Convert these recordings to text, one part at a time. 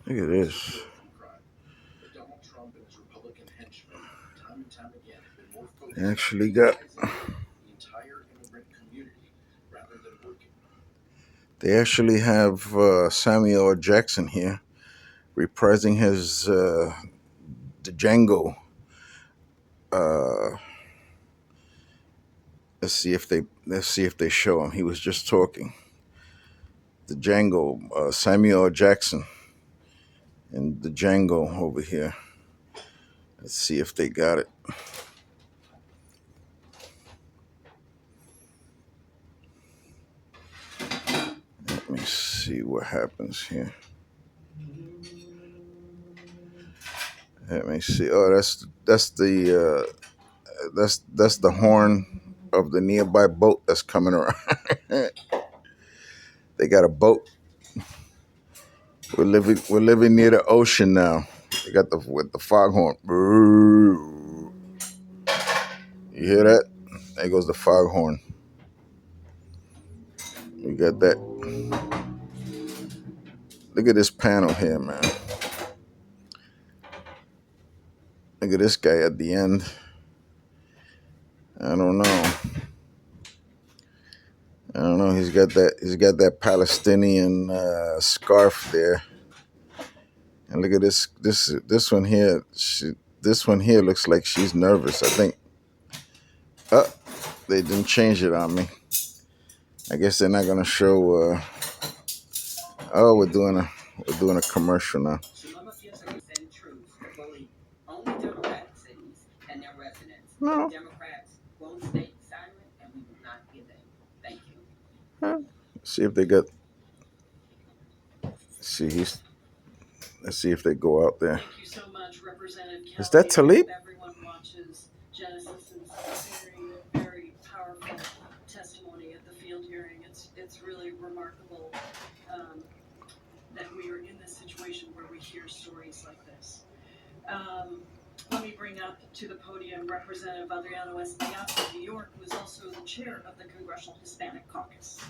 Look at this. They actually got. They actually have Samuel Jackson here reprising his the Django. Uh, let's see if they show him. He was just talking. The Django, Samuel Jackson, and the Django over here. Let's see if they got it. Let me see what happens here. Let me see. Oh, that's the horn of the nearby boat that's coming around. They got a boat. We're living near the ocean now. They got the foghorn. You hear that? There goes the foghorn. We got that. Look at this panel here, man. Look at this guy at the end. I don't know. He's got that Palestinian scarf there. And look at this one here. This one here looks like she's nervous. I think. Oh, they didn't change it on me. I guess they're not gonna show. Oh, we're doing a commercial now. No. See if they got. Let's see if they go out there. Thank you so much, Representative Kelly. Is that Talib? Everyone watches Genesis's very powerful testimony at the field hearing. It's really remarkable that we are in this situation where we hear stories like this. Let me bring up to the podium Representative Adriano Espinosa of New York, who is also the chair of the Congressional Hispanic Caucus.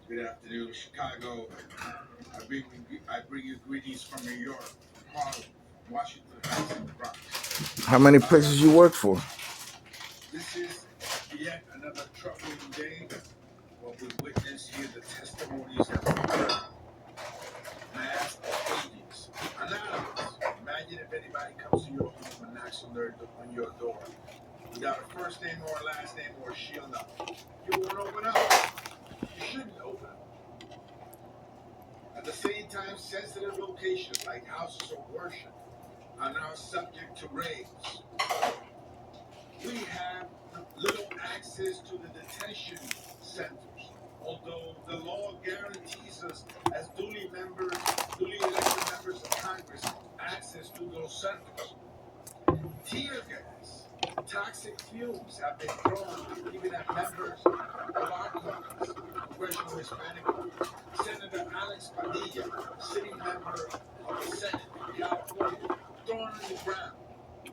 Good afternoon, Chicago. I bring you greetings from New York, Harlem, Washington Heights, and the Bronx. How many places you work for? This is yet another troubling day. What we witness here, the testimonies of mass babies, anonymous. Imagine if anybody comes to your home and knocks on your door without a first name or a last name or a shield number. You won't open up. You shouldn't open up. At the same time, sensitive locations like houses of worship are now subject to raids. We have little access to the detention centers, although the law guarantees us as duly elected members of Congress access to those centers. Tear gas, toxic fumes have been thrown even at members of our caucus, Congressional Hispanic Caucus. Senator Alex Padilla, sitting member of the Senate in California, thrown on the ground.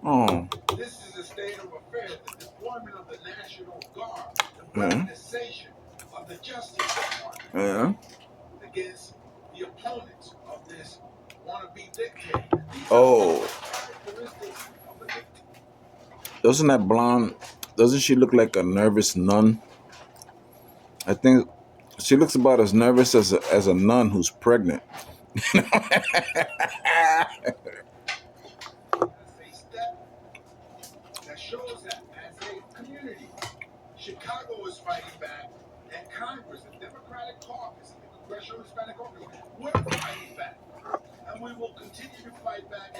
Oh. This is a state of affairs. The deployment of the National Guard, the weaponization of the Justice Department against the opponents of this wannabe dictator. Oh. Doesn't that blonde? Doesn't she look like a nervous nun? I think she looks about as nervous as a nun who's pregnant. Shows that as a community, Chicago is fighting back, and Congress, the Democratic Caucus, the Congressional Hispanic Caucus, we're fighting back, and we will continue to fight back.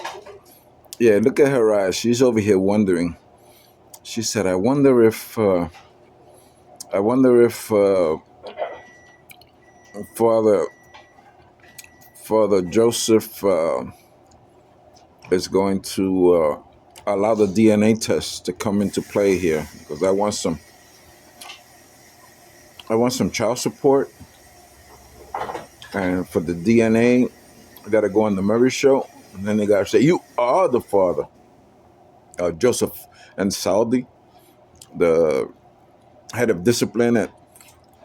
Yeah, look at her eyes. She's over here wondering. She said, "I wonder if Father Joseph is going to." Allow the DNA test to come into play here because I want some child support, and for the DNA I gotta go on the Murray show and then they gotta say you are the father. Joseph and Saudi, the head of discipline at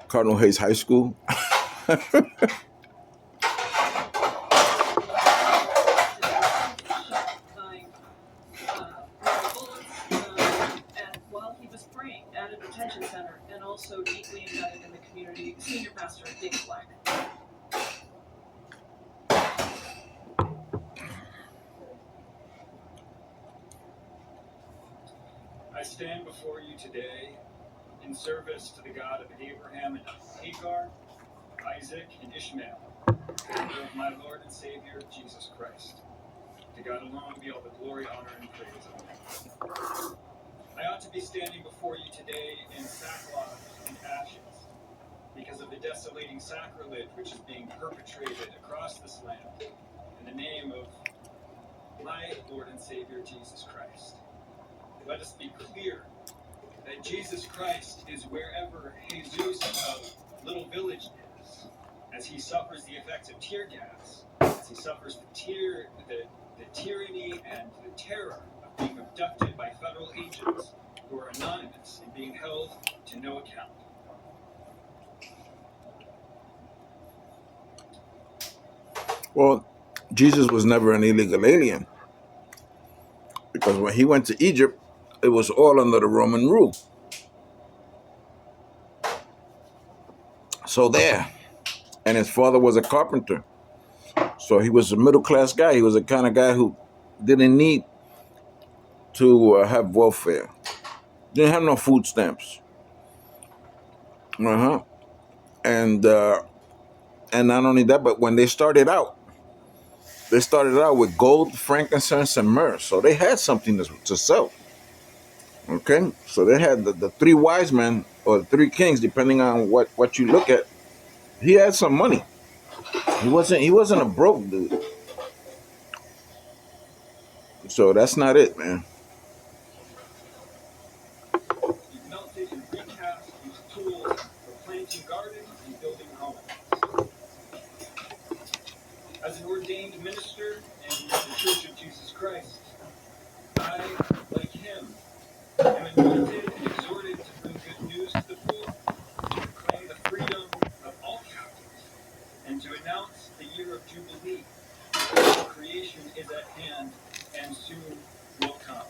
Cardinal Hayes High School, While he was praying at a detention center and also deeply embedded in the community, senior pastor Dick Black. I stand before you today in service to the God of Abraham and Hagar, Isaac and Ishmael, and of my Lord and Savior, Jesus Christ. To God alone be all the glory, honor, and praise. Amen. I ought to be standing before you today in sackcloth and ashes because of the desolating sacrilege which is being perpetrated across this land in the name of my Lord and Savior, Jesus Christ. Let us be clear that Jesus Christ is wherever Jesus of Little Village is, as he suffers the effects of tear gas, as he suffers the tyranny and the terror of being abducted by federal agents who are anonymous and being held to no account. Well, Jesus was never an illegal alien, because when he went to Egypt, it was all under the Roman rule. So there. And his father was a carpenter. So he was a middle-class guy. He was the kind of guy who didn't need to have welfare. Didn't have no food stamps. Uh-huh. And not only that, but when they started out with gold, frankincense, and myrrh. So they had something to sell. Okay? So they had the three wise men, or the three kings, depending on what you look at. He had some money. He wasn't a broke dude. So that's not it, man. You've melted and recast these tools for planting gardens and building homes. As an ordained minister in the Church of Jesus Christ, I, like him, am anointed and exhorted to bring good news to the poor, to proclaim the freedom of all captives, and to announce the year of Jubilee. Creation is at hand and soon will come.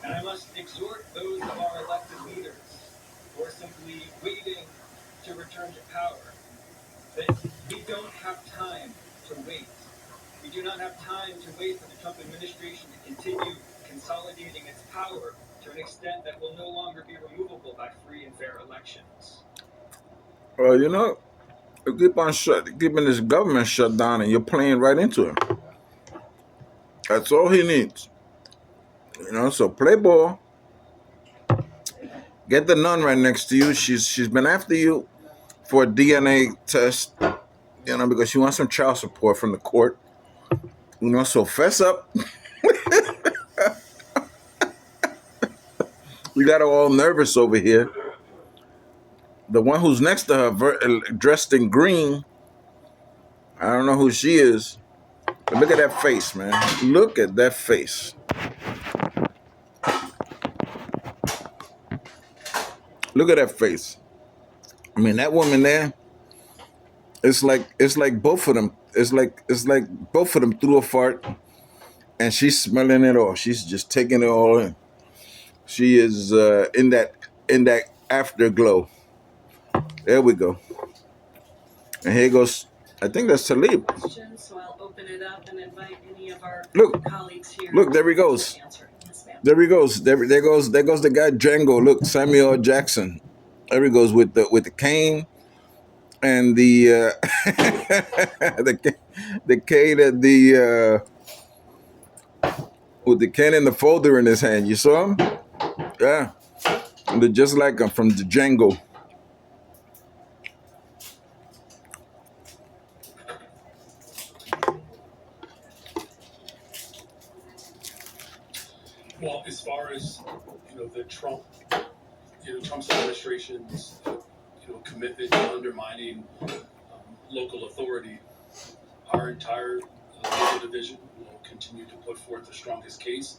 And I must exhort those of our elected leaders who are simply waiting to return to power that we don't have time to wait. We do not have time to wait for the Trump administration to continue consolidating its power to an extent that will no longer be removable by free and fair elections. Well, you keep on keeping this government shut down, and you're playing right into him. That's all he needs. So play ball. Get the nun right next to you. She's been after you for a DNA test, because she wants some child support from the court. So fess up. We got her all nervous over here. The one who's next to her, dressed in green, I don't know who she is. But look at that face, man. Look at that face. Look at that face. I mean, that woman there, it's like both of them. It's like both of them threw a fart, and she's smelling it all. She's just taking it all in. She is in that afterglow. There we go. And here goes. I think that's Talib. So I'll open it up and invite any of our colleagues here. Look, there he goes. There he goes. There goes the guy Django. Look, Samuel Jackson. There he goes with the cane and the the cane and with the cane and the folder in his hand. You saw him? Yeah. Look just like him from the Django. Well, as far as the Trump's administration's commitment to undermining local authority, our entire legal division will continue to put forth the strongest case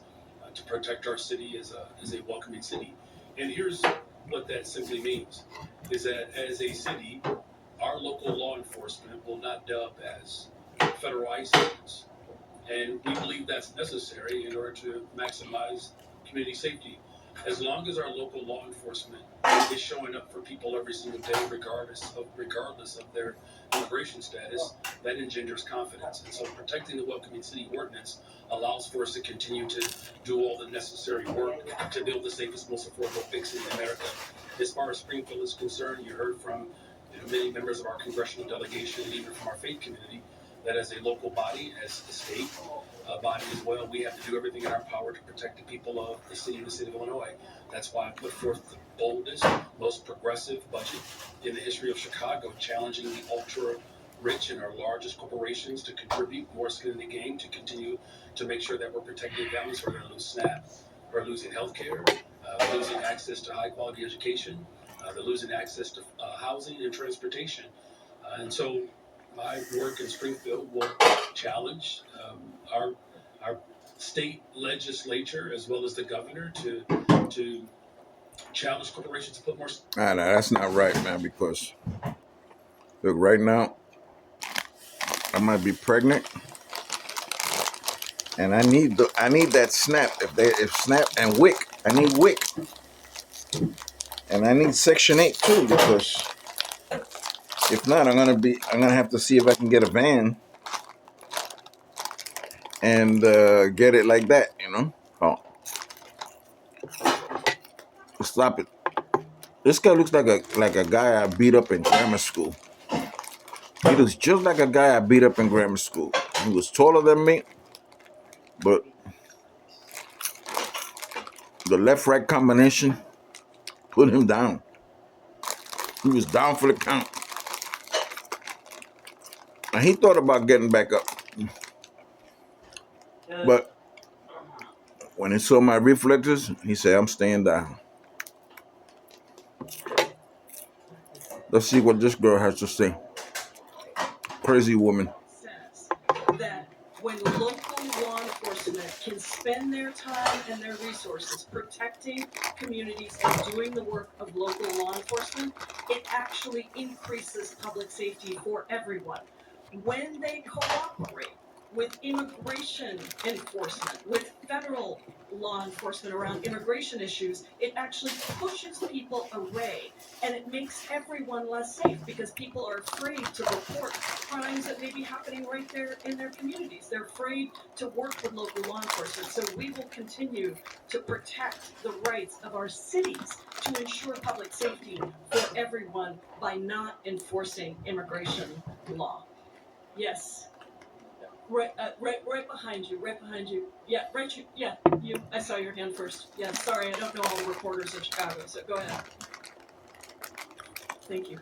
to protect our city as a welcoming city. And here's what that simply means: is that as a city, our local law enforcement will not dub as federal ICE agents. And we believe that's necessary in order to maximize community safety. As long as our local law enforcement is showing up for people every single day, regardless of their immigration status, that engenders confidence. And so protecting the Welcoming City Ordinance allows for us to continue to do all the necessary work to build the safest, most affordable big city in America. As far as Springfield is concerned, you heard from many members of our congressional delegation and even from our faith community that as a local body, as a state body as well, we have to do everything in our power to protect the people of the city of Illinois. That's why I put forth the boldest, most progressive budget in the history of Chicago, challenging the ultra rich and our largest corporations to contribute more skin in the game to continue to make sure that we're protecting families who are going to lose SNAP, who are losing health care, losing access to high quality education, they're losing access to housing and transportation. And so my work in Springfield will challenge our state legislature as well as the governor to challenge corporations to put more. No, that's not right, man. Because look, right now I might be pregnant, and I need that SNAP. If SNAP and WIC, I need WIC, and I need Section 8 too. Because if not, I'm gonna have to see if I can get a van and get it like that, Oh, stop it! This guy looks like a guy I beat up in grammar school. He looks just like a guy I beat up in grammar school. He was taller than me, but the left-right combination put him down. He was down for the count. And he thought about getting back up. But when he saw my reflexes, he said, I'm staying down. Let's see what this girl has to say. Crazy woman. Says that when local law enforcement can spend their time and their resources protecting communities and doing the work of local law enforcement, it actually increases public safety for everyone. When they cooperate with immigration enforcement, with federal law enforcement around immigration issues, it actually pushes people away, and it makes everyone less safe because people are afraid to report crimes that may be happening right there in their communities. They're afraid to work with local law enforcement. So we will continue to protect the rights of our cities to ensure public safety for everyone by not enforcing immigration law. Yes. Right behind you. Yeah, you. I saw your hand first. Yeah, sorry, I don't know all the reporters in Chicago, so go ahead. Thank you.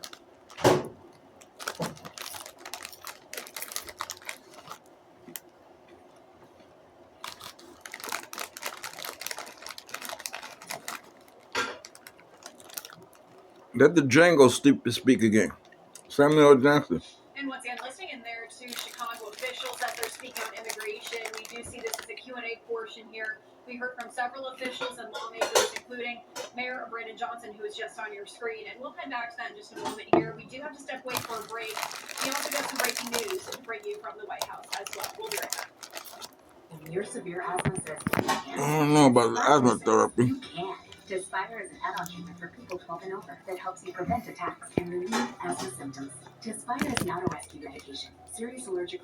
Let the Django speak again. Samuel Jackson. And once again, listening in there to Chicago officials as they're speaking on immigration, we do see this as a Q&A portion here. We heard from several officials and lawmakers, including Mayor Brandon Johnson, who is just on your screen. And we'll head back to that in just a moment here. We do have to step away for a break. We also got some breaking news to bring you from the White House as well. We'll be right back. Your severe asthma says I don't know about the asthma therapy. you can. Tespire is an add-on treatment for people 12 and over that helps you prevent attacks and relieve asthma symptoms. Tespire is not a rescue medication. Serious allergic